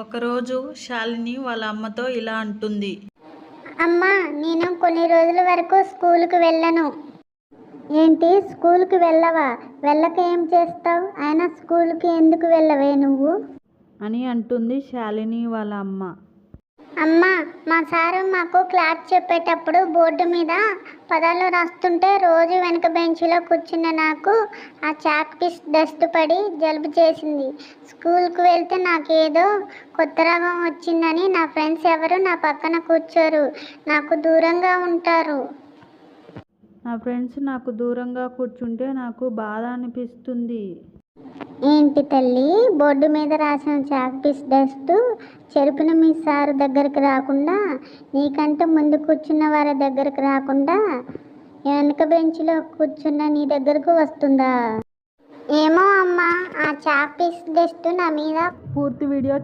ఒకరోజు శాలిని వాళ్ళ అమ్మతో ఇలా అంటుంది. అమ్మా, నేను కొన్ని రోజుల వరకు స్కూల్కి వెళ్ళను. ఏంటి, స్కూల్కి వెళ్ళవా? వెళ్ళక ఏం చేస్తావు? అయినా స్కూల్కి ఎందుకు వెళ్ళవే నువ్వు అని అంటుంది శాలిని వాళ్ళ అమ్మ. అమ్మా, మా సారు మాకు క్లాస్ చెప్పేటప్పుడు బోర్డు మీద పదాలు రాస్తుంటే రోజు వెనక బెంచ్లో కూర్చున్న నాకు ఆ చాక్ పీస్ డస్ట్ పడి జలుబు చేసింది. స్కూల్కి వెళ్తే నాకేదో కొత్త రోగం వచ్చిందని నా ఫ్రెండ్స్ ఎవరు నా పక్కన కూర్చోరు, నాకు దూరంగా ఉంటారు. నా ఫ్రెండ్స్ నాకు దూరంగా కూర్చుంటే నాకు బాధ అనిపిస్తుంది. ఏంటి తల్లి, బోర్డు మీద రాసిన చాక్ పీస్ డస్ట్ చెరుపున మీ సారు దగ్గరికి రాకుండా, నీకంటే ముందు కూర్చున్న వారి దగ్గరికి రాకుండా వెనక బెంచ్లో కూర్చున్న నీ దగ్గరకు వస్తుందా? ఏమో అమ్మా, ఆ చాక్ పీస్ డస్ట్ నా మీద పూర్తి వీడియో